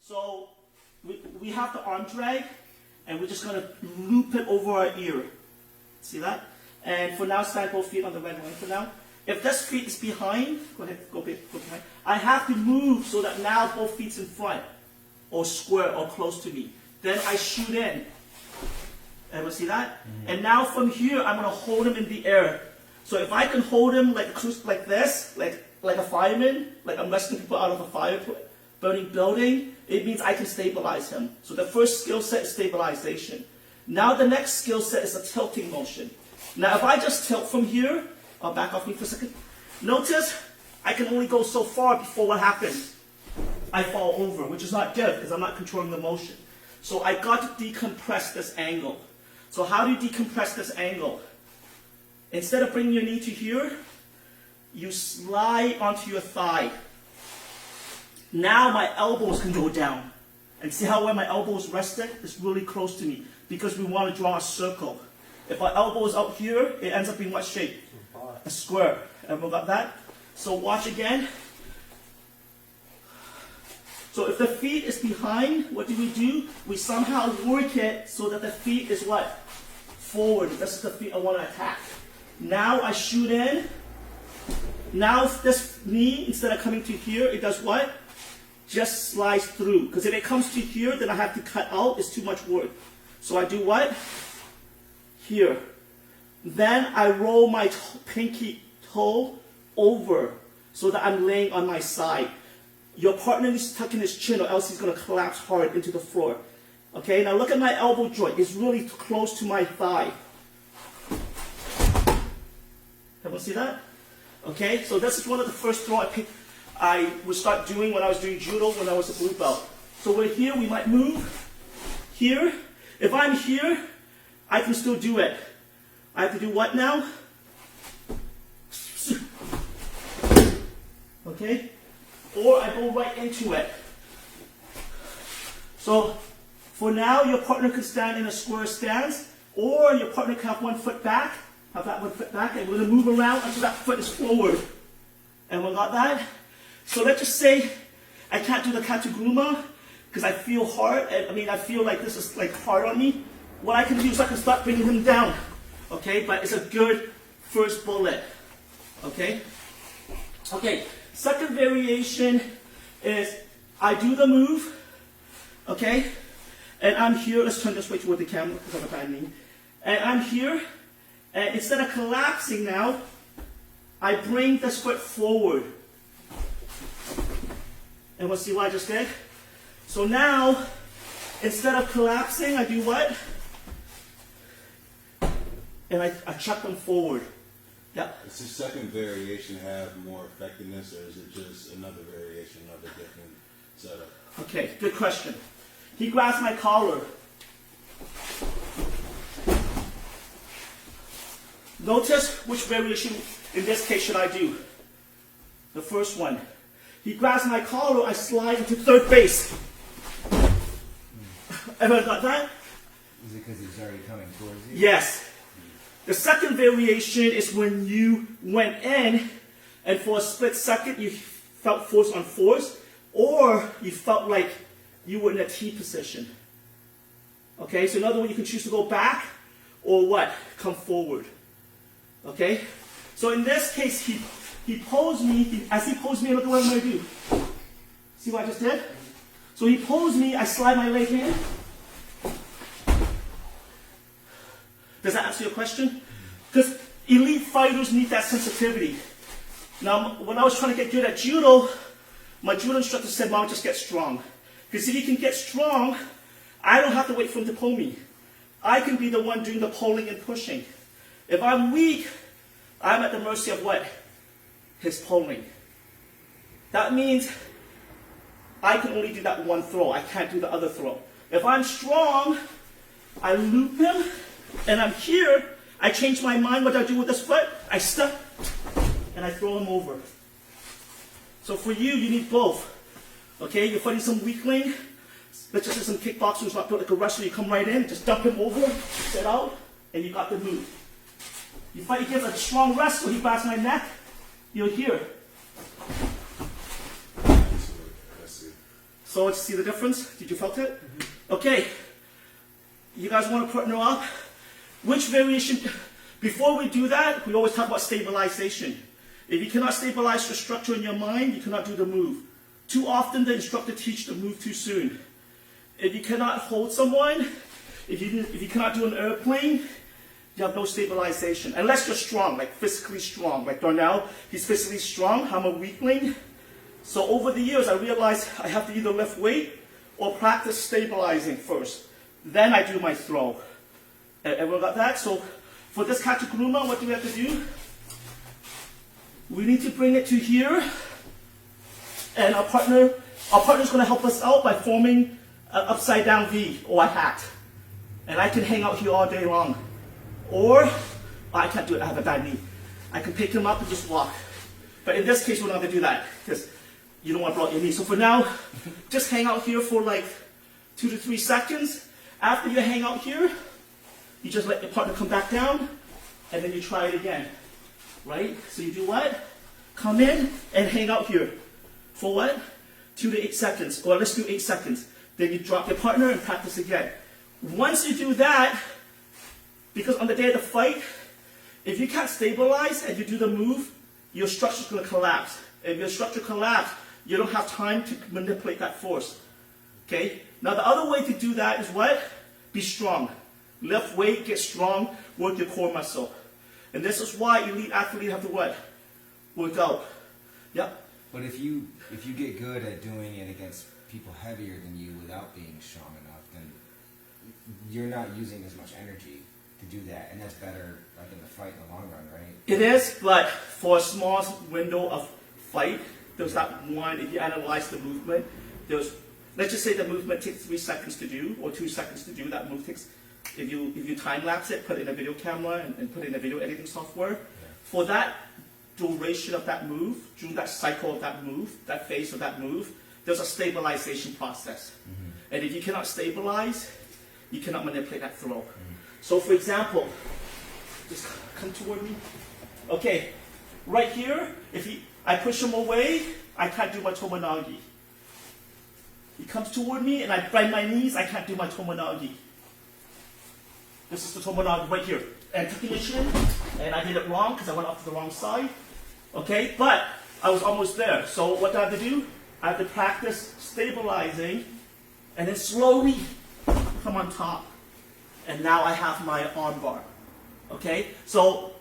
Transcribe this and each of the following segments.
So we have the arm drag, and we're just going to loop it over our ear. See that? And for now, stand both feet on the red line for now. If this feet is behind, go ahead, go behind. I have to move so that now both feet's in front, or square, or close to me. Then I shoot in. Everyone see that? And now from here, I'm going to hold him in the air. So if I can hold him like this, like a fireman, like I'm rescuing people out of a fire burning building, it means I can stabilize him. So the first skill set is stabilization. Now the next skill set is a tilting motion. Now if I just tilt from here, I'll back off me for a second. Notice I can only go so far before what happens? I fall over, which is not good because I'm not controlling the motion. So I got to decompress this angle. So how do you decompress this angle? Instead of bringing your knee to here, you slide onto your thigh. Now my elbows can go down. And see how where my elbows rested? It's really close to me because we want to draw a circle. If our elbow is out here, it ends up in what shape? A square. Everyone got that? So watch again. So if the feet is behind, what do? We somehow work it so that the feet is what? Forward. This is the feet I want to attack. Now I shoot in. Now this knee, instead of coming to here, it does what? Just slides through. Because if it comes to here, then I have to cut out. It's too much work. So I do what? Here. Then I roll my pinky toe over so that I'm laying on my side. Your partner needs to tuck in his chin or else he's going to collapse hard into the floor. Okay, now look at my elbow joint. It's really close to my thigh. Everyone see that? Okay, so this is one of the first throw I would start doing when I was doing judo when I was a blue belt. So we're here, we might move. Here, if I'm here, I can still do it. I have to do what now? Okay? Or I go right into it. So, for now, your partner could stand in a square stance, or your partner can have one foot back, have that one foot back, and we're going to move around until that foot is forward. Everyone got that? So let's just say I can't do the Kata-Guruma because I feel hard. I feel like this is like hard on me. What I can do is I can start bringing him down. Okay, but it's a good first bullet. Okay? Okay, second variation is I do the move. Okay? And I'm here. Let's turn this way toward the camera because I have a bad knee. And I'm here. And instead of collapsing now, I bring this foot forward. And we'll see what I just did. So now, instead of collapsing, I do what? And I chuck them forward. Yeah. Does the second variation have more effectiveness, or is it just another variation of a different setup? Okay, good question. He grabs my collar. Notice which variation in this case should I do. The first one. He grabs my collar, I slide into third base. Everyone got that? Is it because he's already coming towards you? Yes. The second variation is when you went in and for a split second you felt force on force, or you felt like you were in a T position. Okay, so another one, you can choose to go back or what? Come forward. Okay? So in this case, he posed me. As he posed me, look at what I'm going to do. See what I just did? So he posed me, I slide my leg in. Does that answer your question? Because elite fighters need that sensitivity. Now, when I was trying to get good at judo, my judo instructor said, Mom, just get strong. Because if you can get strong, I don't have to wait for him to pull me. I can be the one doing the pulling and pushing. If I'm weak, I'm at the mercy of what? His pulling. That means I can only do that one throw. I can't do the other throw. If I'm strong, I loop him, and I'm here. I change my mind. What do I do with this foot? I step, and I throw him over. So for you, you need both. Okay, you're fighting some weakling. Let's just say some kickboxer who's not built like a wrestler. You come right in, just dump him over, set out, and you got the move. You fight against a strong wrestler, he grabs my neck, you're here. So see the difference? Did you felt it? Okay. You guys want to partner up? Which variation? Before we do that, we always talk about stabilization. If you cannot stabilize the structure in your mind, you cannot do the move. Too often the instructor teaches the move too soon. If you cannot hold someone, if you cannot do an airplane, you have no stabilization. Unless you're strong, like physically strong. Like Darnell, he's physically strong. I'm a weakling. So over the years, I realized I have to either lift weight or practice stabilizing first. Then I do my throw. Everyone got that? So for this Kata-Guruma, what do we have to do? We need to bring it to here. And our partner's going to help us out by forming an upside down V or a hat. And I can hang out here all day long. Or, I can't do it, I have a bad knee. I can pick him up and just walk. But in this case, we're not going to do that because you don't want to block your knee. So for now, just hang out here for like 2 to 3 seconds. After you hang out here, you just let your partner come back down and then you try it again. Right? So you do what? Come in and hang out here. For what? 2 to 8 seconds. Or let's do 8 seconds. Then you drop your partner and practice again. Once you do that, because on the day of the fight, if you can't stabilize and you do the move, your structure's going to collapse. If your structure collapses, you don't have time to manipulate that force. Okay? Now the other way to do that is what? Be strong. Lift weight, get strong, work your core muscle. And this is why elite athletes have to what? Work out. Yep. But if you get good at doing it against people heavier than you without being strong enough, then you're not using as much energy to do that, and that's better like in the fight in the long run, right? It is, but for a small window of fight, there's that one, if you analyze the movement, let's just say the movement takes 3 seconds to do, or 2 seconds to do, that move takes, if you time lapse it, put it in a video camera, and put it in a video editing software, for that duration of that move, during that cycle of that move, that phase of that move, there's a stabilization process. And if you cannot stabilize, you cannot manipulate that throw. So for example, just come toward me. Okay, right here, I push him away, I can't do my tomonagi. He comes toward me and I bend my knees, I can't do my tomonagi. This is the tomonagi right here. And tucking his chin, and I did it wrong because I went off to the wrong side. Okay, but I was almost there. So what do I have to do? I have to practice stabilizing and then slowly come on top. And now I have my arm bar. Okay? So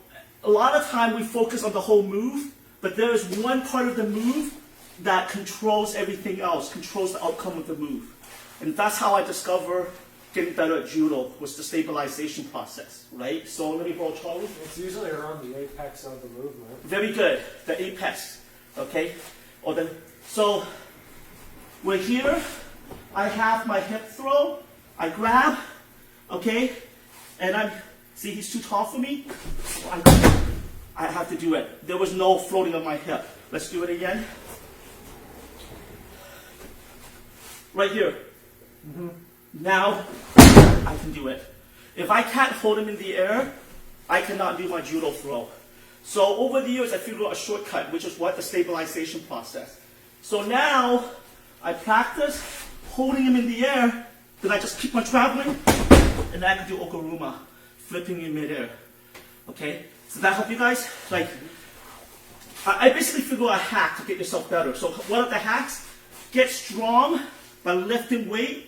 a lot of time we focus on the whole move, but there is one part of the move that controls everything else, controls the outcome of the move. And that's how I discover getting better at judo, was the stabilization process, right? So let me roll Charlie. It's usually around the apex of the movement. Very good, the apex, okay? So we're here, I have my hip throw, I grab, okay? And see he's too tall for me, so I have to do it. There was no floating on my hip. Let's do it again. Right here. Now, I can do it. If I can't hold him in the air, I cannot do my judo throw. So over the years, I figured out a shortcut, which is what? The stabilization process. So now, I practice holding him in the air, then I just keep on traveling, and then I can do Okuruma, flipping in midair. Okay? Does that help you guys? Like, I basically figure out a hack to get yourself better. So one of the hacks, get strong by lifting weight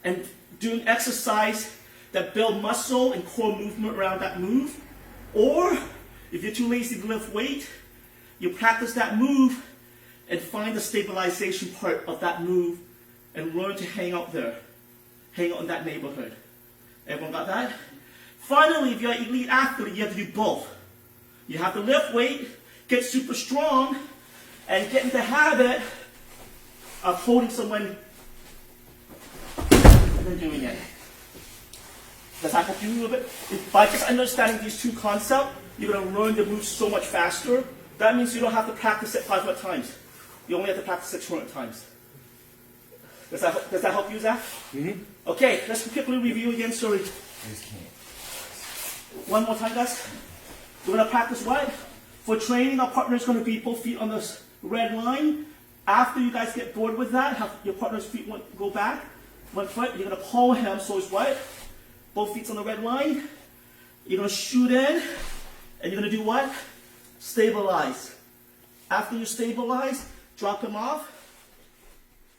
and doing exercise that build muscle and core movement around that move. Or, if you're too lazy to lift weight, you practice that move and find the stabilization part of that move and learn to hang out there. Hang out in that neighborhood. Everyone got that? Finally, if you're an elite athlete, you have to do both. You have to lift weight, get super strong, and get into the habit of holding someone and then doing it. Does that help you a little bit? By just understanding these two concepts, you're going to learn the move so much faster. That means you don't have to practice it 500 times. You only have to practice it 200 times. Does that help you, Zach? Okay, let's quickly review again. Sorry. I just can't. One more time, guys. We're going to practice what? For training, our partner is going to be both feet on this red line. After you guys get bored with that, have your partner's feet go back, 1 foot, you're going to pull him, so it's what? Both feet on the red line. You're going to shoot in, and you're going to do what? Stabilize. After you stabilize, drop him off.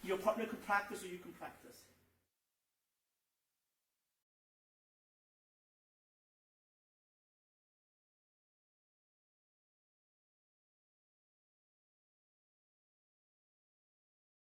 Your partner can practice or you can practice.